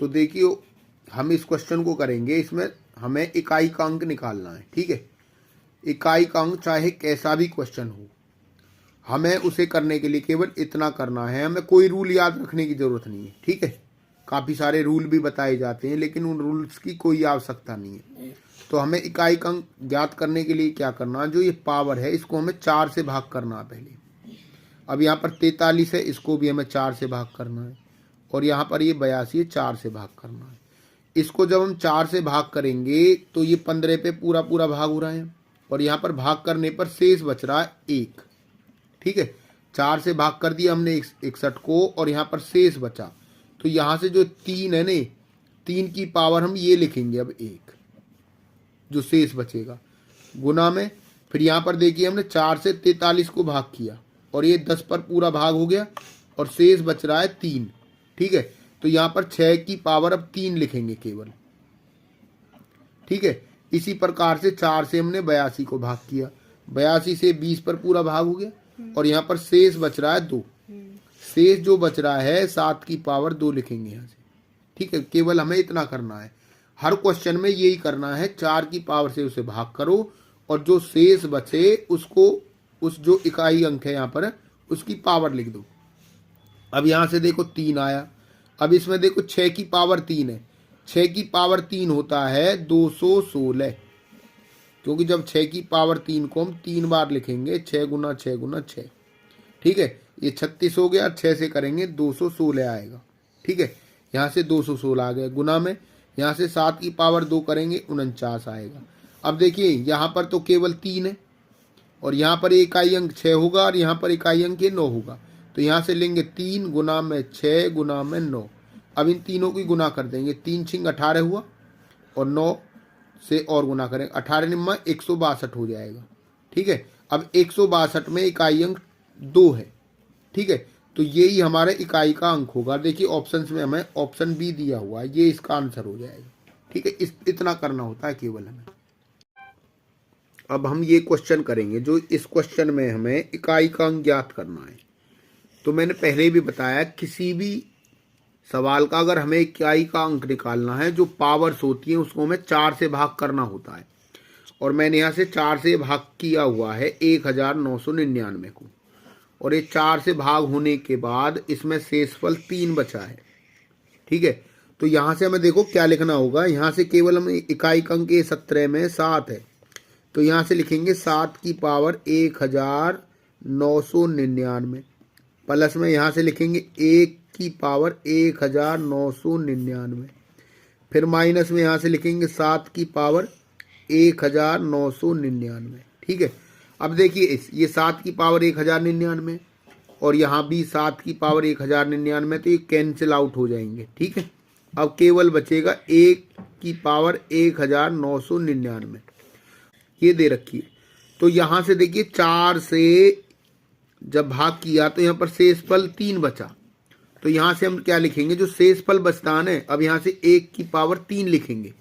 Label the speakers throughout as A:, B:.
A: तो देखिए हम इस क्वेश्चन को करेंगे, इसमें हमें इकाई का अंक निकालना है। ठीक है, इकाई का अंक चाहे कैसा भी क्वेश्चन हो, हमें उसे करने के लिए केवल इतना करना है, हमें कोई रूल याद रखने की जरूरत नहीं है। ठीक है, काफ़ी सारे रूल भी बताए जाते हैं लेकिन उन रूल्स की कोई आवश्यकता नहीं है। तो हमें इकाई का अंक ज्ञात करने के लिए क्या करना है, जो ये पावर है इसको हमें 4 से भाग करना है पहले। अब यहाँ पर 43 है, इसको भी हमें 4 से भाग करना है, और यहाँ पर ये 82 है, 4 से भाग करना है। इसको जब हम 4 से भाग करेंगे तो ये 15 पे पूरा पूरा भाग हो रहा है, और यहाँ पर भाग करने पर शेष बच रहा है 1। ठीक है, 4 से भाग कर दिया हमने 61 को, और यहाँ पर शेष बचा, तो यहाँ से जो 3 है न, 3 की पावर हम ये लिखेंगे अब 1, जो शेष बचेगा, गुना में। फिर यहाँ पर देखिए हमने 4 से 43 को भाग किया, और ये 10 पर पूरा भाग हो गया, और शेष बच रहा है 3। ठीक है, तो यहाँ पर 6 की पावर अब 3 लिखेंगे केवल। ठीक है, इसी प्रकार से 4 से हमने 82 को भाग किया, 82 से 20 पर पूरा भाग हो गया, और यहाँ पर शेष बच रहा है 2। शेष जो बच रहा है 7 की पावर 2 लिखेंगे यहाँ से। ठीक है, केवल हमें इतना करना है, हर क्वेश्चन में यही करना है, 4 की पावर से उसे भाग करो, और जो शेष बचे उसको, उस जो इकाई अंक है यहाँ पर, उसकी पावर लिख दो। अब यहाँ से देखो 3 आया, अब इसमें देखो 6 की पावर 3 है, 6 की पावर 3 होता है 216, क्योंकि जब 6 की पावर 3 को हम 3 बार लिखेंगे, 6 गुना 6 गुना 6। ठीक है, ये 36 हो गया, 6 से करेंगे 216 आएगा। ठीक है, यहाँ से 216 आ गया, गुना में यहाँ से 7 की पावर 2 करेंगे 49 आएगा। अब देखिए यहाँ पर तो केवल 3 है, और यहाँ पर इकाई अंक 6 होगा, और यहाँ पर इकाई अंक 9 होगा, तो यहाँ से लेंगे 3 गुना में 6 गुना में 9। अब इन तीनों की गुना कर देंगे, 3 छिंग 18 हुआ, और 9 से और गुना करें, 18 निम्मा 162 हो जाएगा। ठीक है, अब 162 में इकाई अंक 2 है। ठीक है, तो यही हमारे इकाई का अंक होगा। देखिए ऑप्शंस में हमें ऑप्शन बी दिया हुआ है, ये इसका आंसर हो जाएगा। ठीक है, इतना करना होता है केवल हमें। अब हम ये क्वेश्चन करेंगे, जो इस क्वेश्चन में हमें इकाई का अंक ज्ञात करना है। तो मैंने पहले भी बताया, किसी भी सवाल का अगर हमें इकाई का अंक निकालना है, जो पावर्स होती हैं उसको हमें 4 से भाग करना होता है, और मैंने यहाँ से 4 से भाग किया हुआ है 1999 को, और ये 4 से भाग होने के बाद इसमें शेषफल 3 बचा है। ठीक है, तो यहाँ से हमें देखो क्या लिखना होगा, यहाँ से केवल हम इकाई का अंक 17 में 7 है, तो यहाँ से लिखेंगे 7 की पावर 1999, प्लस में यहाँ से लिखेंगे 1 की पावर 1999, फिर माइनस में यहाँ से लिखेंगे 7 की पावर 1999। ठीक है, अब देखिए ये 7 की पावर 1099, और यहाँ भी 7 की पावर 1099, तो ये कैंसिल आउट हो जाएंगे। ठीक है, अब केवल बचेगा 1 की पावर 1999, ये दे रखी है। तो यहाँ से देखिए 4 से जब भाग किया तो यहाँ पर शेषफल 3 बचा, तो यहाँ से हम क्या लिखेंगे, जो शेषफल बचता है, अब यहाँ से 1 की पावर 3 लिखेंगे।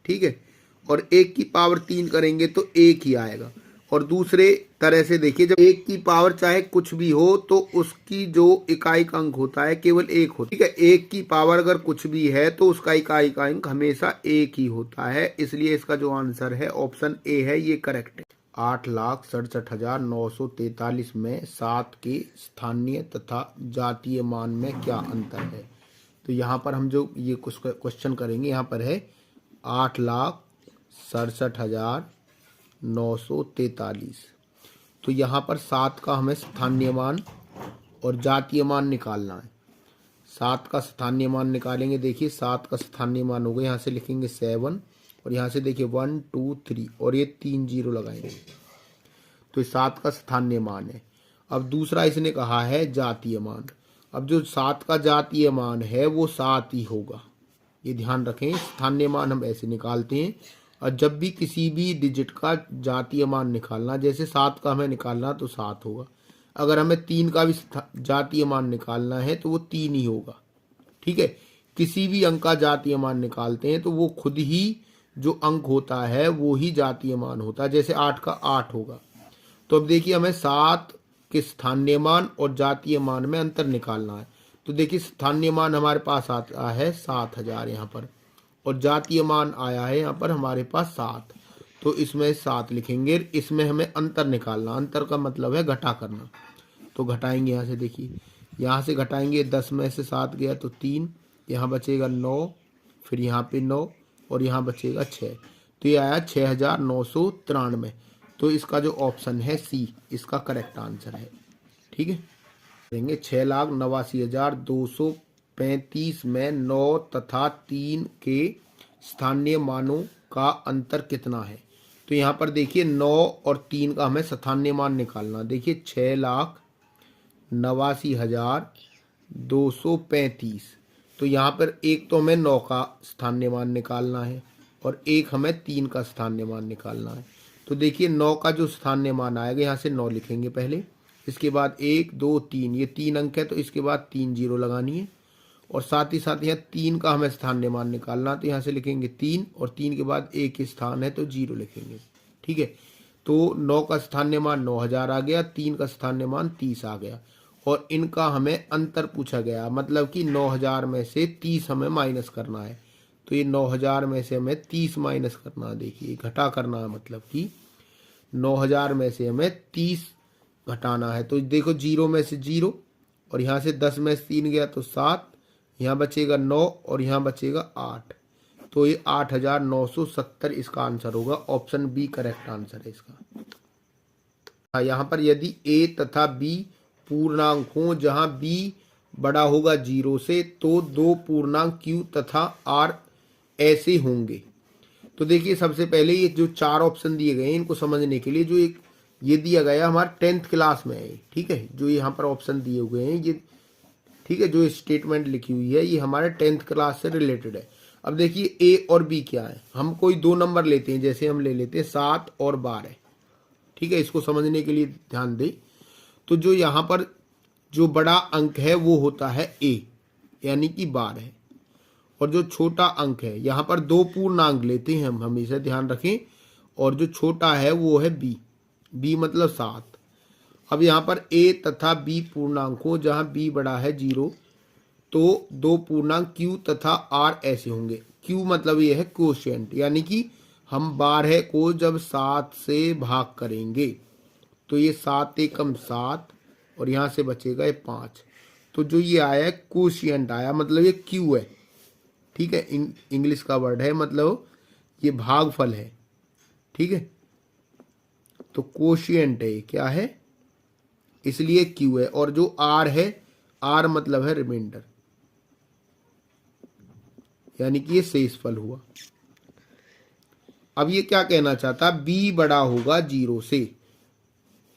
A: ठीक है, और 1 की पावर 3 करेंगे तो 1 ही आएगा। और दूसरे तरह से देखिए, जब 1 की पावर चाहे कुछ भी हो तो उसकी जो इकाई का अंक होता है केवल 1 होता है। ठीक है, 1 की पावर अगर कुछ भी है तो उसका इकाई का अंक हमेशा 1 ही होता है, इसलिए इसका जो आंसर है ऑप्शन ए है, ये करेक्ट है। 8,67,943 में 7 के स्थानीय तथा जातीय मान में क्या अंतर है। तो यहाँ पर हम जो ये कुछ क्वेश्चन करेंगे, यहाँ पर है 8,67,943, तो यहाँ पर 7 का हमें स्थानीय मान और जातीय मान निकालना है। 7 का स्थानीय मान निकालेंगे, देखिए 7 का स्थानीय मान होगा, यहाँ से लिखेंगे 7, और यहाँ से देखिए 1 2 3, और ये 3 0 लगाएंगे, तो 7 का स्थानीय मान है। अब दूसरा इसने कहा है जातीय मान। अब जो 7 का जातीय मान है वो 7 ही होगा, ये ध्यान रखें। स्थानीय मान हम ऐसे निकालते हैं, और जब भी किसी भी डिजिट का जातीय मान निकालना, जैसे 7 का हमें निकालना तो 7 होगा, अगर हमें 3 का भी जातीय मान निकालना है तो वो 3 ही होगा। ठीक है, किसी भी अंक का जातीय मान निकालते हैं तो वो खुद ही जो अंक होता है वो ही जातीय मान होता है, जैसे 8 का 8 होगा। तो अब देखिए हमें 7 के स्थानीय मान और जातीय मान में अंतर निकालना है, तो देखिए स्थानीय मान हमारे पास आता है 7,000 यहाँ पर, और जातीय मान आया है यहाँ पर हमारे पास 7, तो इसमें 7 लिखेंगे। इसमें हमें अंतर निकालना, अंतर का मतलब है घटा करना, तो घटाएंगे यहाँ से। देखिए यहाँ से घटाएंगे, 10 में से 7 गया तो 3, यहाँ बचेगा 9, फिर यहाँ पे 9 और यहाँ बचेगा 6, तो ये आया 6,993। तो इसका जो ऑप्शन है सी इसका करेक्ट आंसर है। ठीक है, देंगे 6,89,235 में 9 तथा 3 के स्थानीय मानों का अंतर कितना है। तो यहाँ पर देखिए 9 और 3 का हमें स्थानीय मान निकालना। देखिए 6,89,235, तो यहाँ पर एक तो हमें 9 का स्थानीय मान निकालना है और एक हमें 3 का स्थानीय मान निकालना है। तो देखिए 9 का जो स्थानीय मान आएगा, यहाँ से 9 लिखेंगे पहले, इसके बाद 1 2 3, ये 3 अंक है तो इसके बाद 3 जीरो लगानी है, और साथ ही साथ यहाँ 3 का हमें स्थानीय मान निकालना, तो यहाँ से लिखेंगे 3 और 3 के बाद एक स्थान है तो 0 लिखेंगे। ठीक है, तो 9 का स्थानीय मान 9,000 आ गया, 3 का स्थानीय मान 30 आ गया, और इनका हमें अंतर पूछा गया, मतलब कि 9,000 में से 30 हमें माइनस करना है। तो ये 9,000 में से हमें 30 माइनस करना है, देखिए घटा करना है, मतलब कि 9,000 में से हमें 30 घटाना है। तो देखो 0 में से 0, और यहाँ से 10 में से 3 गया तो 7, यहाँ बचेगा 9 और यहाँ बचेगा 8, तो ये 8,970 इसका आंसर होगा। ऑप्शन बी करेक्ट आंसर है इसका। यहाँ पर यदि ए तथा बी पूर्णांक हो जहाँ बी बड़ा होगा 0 से, तो दो पूर्णांक क्यू तथा आर ऐसे होंगे। तो देखिए सबसे पहले ये जो 4 ऑप्शन दिए गए हैं इनको समझने के लिए, जो एक ये दिया गया हमारे 10th क्लास में है, ठीक है, जो यहाँ पर ऑप्शन दिए हुए हैं ये, ठीक है, जो स्टेटमेंट लिखी हुई है ये हमारे 10th क्लास से रिलेटेड है। अब देखिए ए और बी क्या है, हम कोई दो नंबर लेते हैं, जैसे हम ले लेते हैं 7 और 12, ठीक है, इसको समझने के लिए ध्यान दें। तो जो यहाँ पर जो बड़ा अंक है वो होता है ए, यानी कि 12, और जो छोटा अंक है यहाँ पर दो पूर्णांक लेते हैं हम, हमेशा ध्यान रखें, और जो छोटा है वो है बी, बी मतलब 7। अब यहाँ पर ए तथा बी पूर्णांक हो जहाँ बी बड़ा है 0, तो दो पूर्णांक क्यू तथा आर ऐसे होंगे। क्यू मतलब ये है क्वोशिएंट, यानी कि हम 12 को जब 7 से भाग करेंगे तो ये 7 एकम 7 और यहाँ से बचेगा ये 5, तो जो ये आया क्वोशिएंट आया, मतलब ये क्यू है, ठीक है, इंग्लिश का वर्ड है, मतलब ये भागफल है, ठीक है, तो क्वोशिएंट है, क्या है, इसलिए क्यू है। और जो आर है, आर मतलब है रिमाइंडर, यानी कि ये शेषफल हुआ। अब ये क्या कहना चाहता, बी बड़ा होगा 0 से,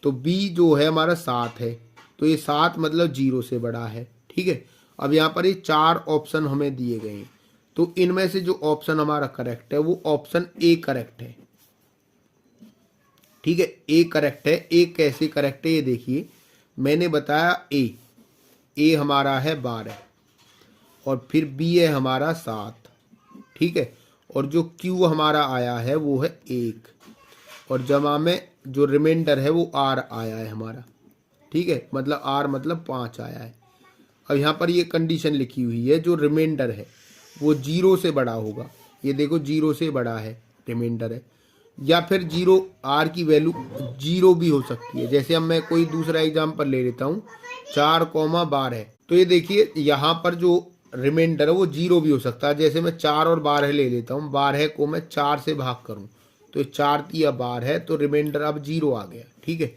A: तो बी जो है हमारा 7 है, तो ये 7 मतलब 0 से बड़ा है, ठीक है। अब यहाँ पर ये 4 ऑप्शन हमें दिए गए हैं, तो इनमें से जो ऑप्शन हमारा करेक्ट है वो ऑप्शन ए करेक्ट है, ठीक है, ए करेक्ट है। ए कैसे करेक्ट है ये देखिए, मैंने बताया ए हमारा है 12 और फिर बी है हमारा 7, ठीक है, और जो क्यू हमारा आया है वो है 1, और जमा में जो रिमाइंडर है वो आर आया है हमारा, ठीक है, मतलब आर मतलब 5 आया है। अब यहाँ पर ये कंडीशन लिखी हुई है, जो रिमाइंडर है वो 0 से बड़ा होगा, ये देखो 0 से बड़ा है रिमाइंडर है, या फिर 0 आर की वैल्यू 0 भी हो सकती है। जैसे अब मैं कोई दूसरा एग्जाम्पल ले लेता हूँ 4,12, तो ये देखिए यहाँ पर जो रिमाइंडर है वो 0 भी हो सकता है। जैसे मैं 4 और 12 ले लेता हूँ, 12 को मैं 4 से भाग करूँ तो 4 या 12 है, तो रिमाइंडर अब 0 आ गया, ठीक है।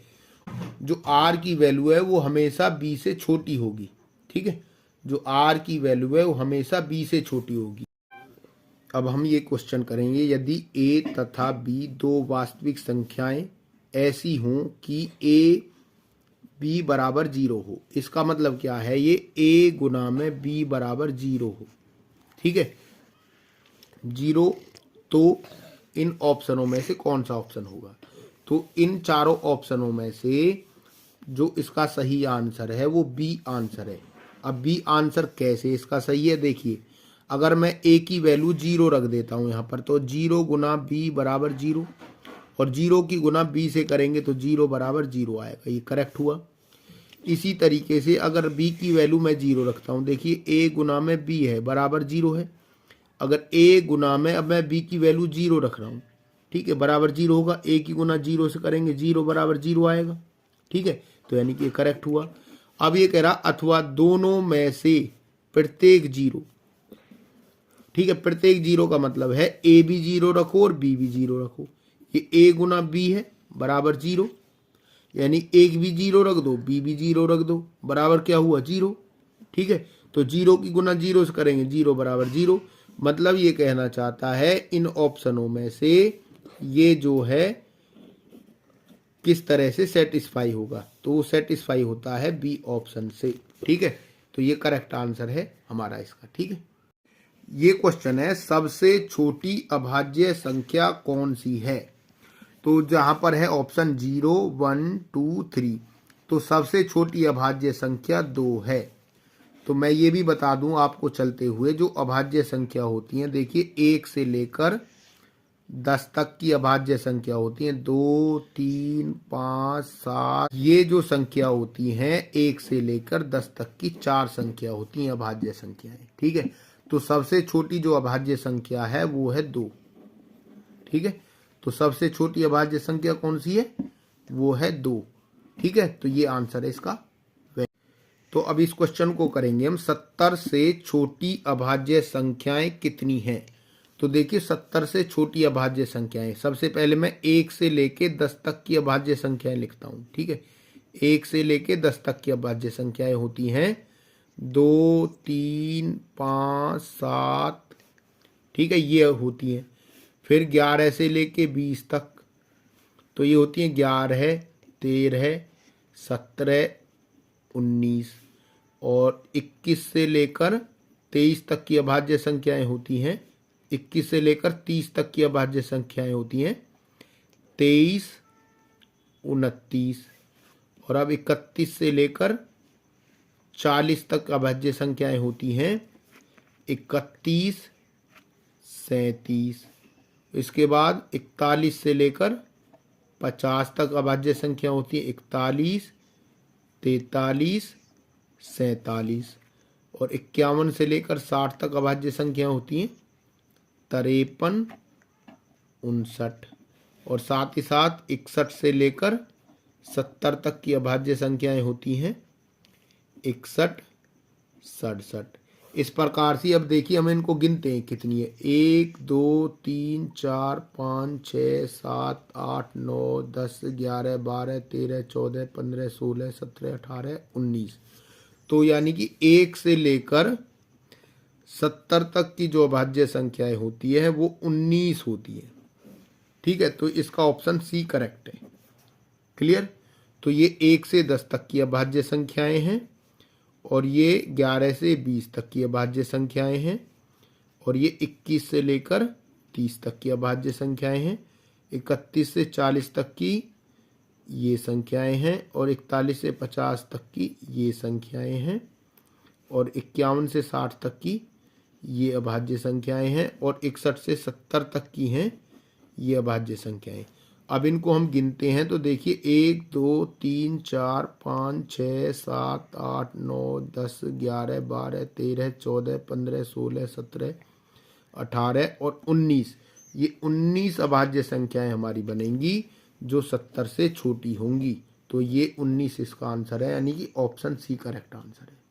A: जो आर की वैल्यू है वो हमेशा बी से छोटी होगी, ठीक है, जो आर की वैल्यू है वो हमेशा बी से छोटी होगी। अब हम ये क्वेश्चन करेंगे, यदि ए तथा बी दो वास्तविक संख्याएं ऐसी हों कि ए बी बराबर 0 हो, इसका मतलब क्या है, ये ए गुना में बी बराबर 0 हो, ठीक है, 0, तो इन ऑप्शनों में से कौन सा ऑप्शन होगा। तो इन चारों ऑप्शनों में से जो इसका सही आंसर है वो बी आंसर है। अब बी आंसर कैसे इसका सही है, देखिए, अगर मैं ए की वैल्यू 0 रख देता हूँ यहाँ पर, तो 0 गुना बी बराबर 0, और 0 की गुना बी से करेंगे तो 0 बराबर 0 आएगा, ये करेक्ट हुआ। इसी तरीके से अगर b की वैल्यू मैं 0 रखता हूँ, देखिए a गुना में b है बराबर 0 है। अगर a गुना में अब मैं b की वैल्यू 0 रख रहा हूँ, ठीक है, बराबर 0 होगा। a की गुना 0 से करेंगे 0 बराबर 0 आएगा, ठीक है, तो यानी कि करेक्ट हुआ। अब ये कह रहा अथवा दोनों में से प्रत्येक 0, ठीक है, प्रत्येक 0 का मतलब है a भी 0 रखो और b भी 0 रखो। ये a गुना b है बराबर 0, यानी एक भी 0 रख दो, b भी 0 रख दो, बराबर क्या हुआ 0, ठीक है। तो 0 की गुना 0 से करेंगे 0 बराबर 0। मतलब ये कहना चाहता है इन ऑप्शनों में से ये जो है किस तरह से सेटिस्फाई होगा, तो वो सेटिस्फाई होता है बी ऑप्शन से, ठीक है। तो ये करेक्ट आंसर है हमारा इसका, ठीक है। ये क्वेश्चन है सबसे छोटी अभाज्य संख्या कौन सी है। तो जहां पर है ऑप्शन 0, 1, 2, 3, तो सबसे छोटी अभाज्य संख्या 2 है। तो मैं ये भी बता दूं आपको चलते हुए, जो अभाज्य संख्या होती हैं, देखिए 1 से लेकर 10 तक की अभाज्य संख्या होती हैं, 2, 3, 5, 7, ये जो संख्या होती हैं 1 से लेकर 10 तक की 4 संख्या होती हैं अभाज्य संख्याएं, ठीक है। तो सबसे छोटी जो अभाज्य संख्या है वो है 2, ठीक है। तो सबसे छोटी अभाज्य संख्या कौन सी है, वो है 2, ठीक है। तो ये आंसर है इसका। तो अब इस क्वेश्चन को करेंगे हम 70 से छोटी अभाज्य संख्याएं कितनी हैं। तो देखिए 70 से छोटी अभाज्य संख्याएं, सबसे पहले मैं 1 से लेके 10 तक की अभाज्य संख्याएं लिखता हूं, ठीक है। 1 से लेके 10 तक की अभाज्य संख्याएं होती हैं 2, 3, 5, 7, ठीक है, ये होती हैं। फिर 11 से लेके 20 तक, तो ये होती हैं 11, 13, 17, 19, और 21 से लेकर 23 तक की अभाज्य संख्याएं होती हैं 21 से लेकर 30 तक की अभाज्य संख्याएं होती हैं 23, 29, और अब 31 से लेकर 40 तक अभाज्य संख्याएं होती हैं 31, 37। इसके बाद 41 से लेकर 50 तक अभाज्य संख्या होती है 41, 43, 47, और 51 से लेकर 60 तक अभाज्य संख्या होती हैं 53, 59, और साथ ही साथ 61 से लेकर 70 तक की अभाज्य संख्याएं होती हैं 61, 67। इस प्रकार से अब देखिए हम इनको गिनते हैं कितनी है, 1, 2, 3, 4, 5, 6, 7, 8, 9, 10, 11, 12, 13, 14, 15, 16, 17, 18, 19। तो यानी कि 1 से लेकर 70 तक की जो अभाज्य संख्याएं होती है वो 19 होती है, ठीक है। तो इसका ऑप्शन सी करेक्ट है, क्लियर। तो ये 1 से 10 तक की अभाज्य संख्याएं हैं, और ये 11 से 20 तक की अभाज्य संख्याएं हैं, और ये 21 से लेकर 30 तक की अभाज्य संख्याएं हैं, 31 से 40 तक की ये संख्याएं हैं, और 41 से 50 तक की ये संख्याएं हैं, और 51 से 60 तक की ये अभाज्य संख्याएं हैं, और 61 से 70 तक की हैं ये अभाज्य संख्याएं। अब इनको हम गिनते हैं तो देखिए 1, 2, 3, 4, 5, 6, 7, 8, 9, 10, 11, 12, 13, 14, 15, 16, 17, 18 और 19। ये 19 अभाज्य संख्याएं हमारी बनेंगी जो 70 से छोटी होंगी। तो ये 19 इसका आंसर है, यानी कि ऑप्शन सी करेक्ट आंसर है।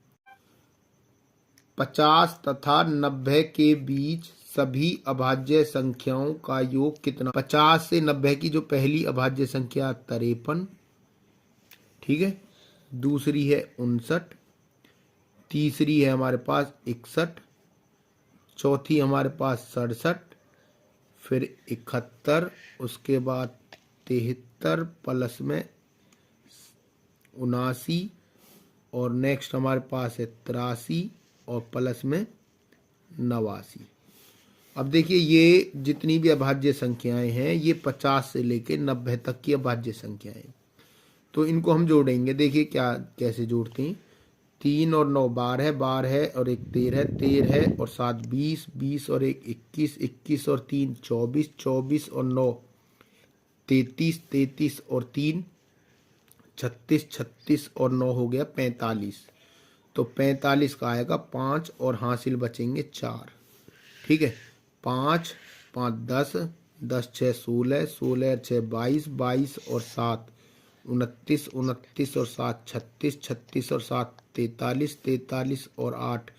A: 50 तथा 90 के बीच सभी अभाज्य संख्याओं का योग कितना। 50 से 90 की जो पहली अभाज्य संख्या 53, ठीक है, दूसरी है 59, तीसरी है हमारे पास 61, चौथी हमारे पास 67, फिर 71, उसके बाद 73 प्लस में 79, और नेक्स्ट हमारे पास है 83 और प्लस में 89। अब देखिए ये जितनी भी अभाज्य संख्याएं हैं ये 50 से लेकर 90 तक की अभाज्य संख्याएं। तो इनको हम जोड़ेंगे, देखिए क्या कैसे जोड़ते हैं। 3 और 9 12, 12 और 1 13, 13 और 7 20, 20 और 1 21, 21 और 3 24, 24 और 9 33, 33 और 3 36, 36 और 9 हो गया 45। तो 45 का आएगा 5 और हासिल बचेंगे 4। ठीक है, 5 5 10, 10 6 16, 16 6 22, 22 और 7 29, 29 और 7 36, 36 और 7 43, 43 और 8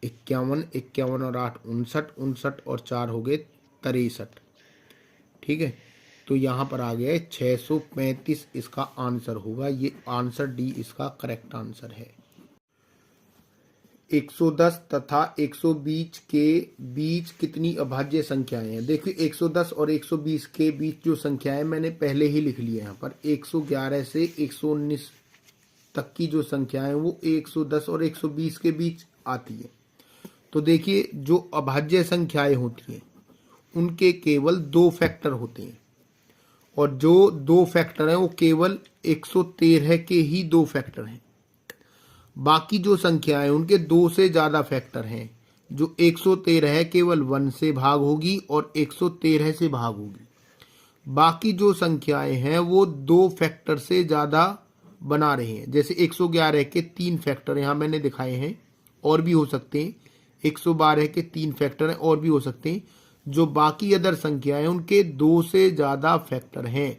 A: 51, 51 और 8 59, 59 और 4 हो गए 63। ठीक है, तो यहाँ पर आ गया 635 इसका आंसर होगा। ये आंसर डी इसका करेक्ट आंसर है। 110 तथा 120 के बीच कितनी अभाज्य संख्याएं हैं? देखिए 110 और 120 के बीच जो संख्याएं मैंने पहले ही लिख ली है यहाँ पर। 111 से 119 तक की जो संख्याएं हैं वो 110 और 120 के बीच आती है। तो देखिए जो अभाज्य संख्याएं होती हैं उनके केवल 2 फैक्टर होते हैं, और जो 2 फैक्टर हैं वो केवल 113 के ही 2 फैक्टर हैं। बाकी जो संख्याएं उनके 2 से ज्यादा फैक्टर हैं। जो 113 है केवल 1 से भाग होगी और 113 से भाग होगी। बाकी जो संख्याएं हैं वो 2 फैक्टर से ज्यादा बना रहे हैं। जैसे 111 के 3 फैक्टर यहां मैंने दिखाए हैं, और भी हो सकते हैं। 112 के 3 फैक्टर हैं, और भी हो सकते हैं। जो बाकी अदर संख्याएं उनके 2 से ज्यादा फैक्टर हैं,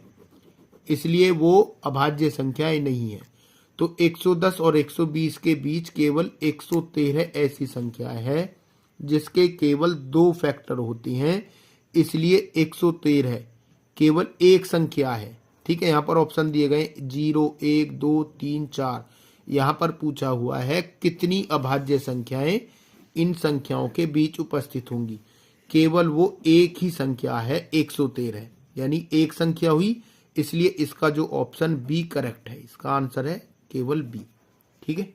A: इसलिए वो अभाज्य संख्याएं नहीं है। तो 110 और 120 के बीच केवल 113 ऐसी संख्या है जिसके केवल 2 फैक्टर होती हैं, इसलिए 113 केवल एक संख्या है। ठीक है, यहाँ पर ऑप्शन दिए गए 0 1 2 3 4। यहाँ पर पूछा हुआ है कितनी अभाज्य संख्याएं इन संख्याओं के बीच उपस्थित होंगी। केवल वो एक ही संख्या है 113, यानी एक संख्या हुई, इसलिए इसका जो ऑप्शन बी करेक्ट है। इसका आंसर है केवल बी। ठीक है।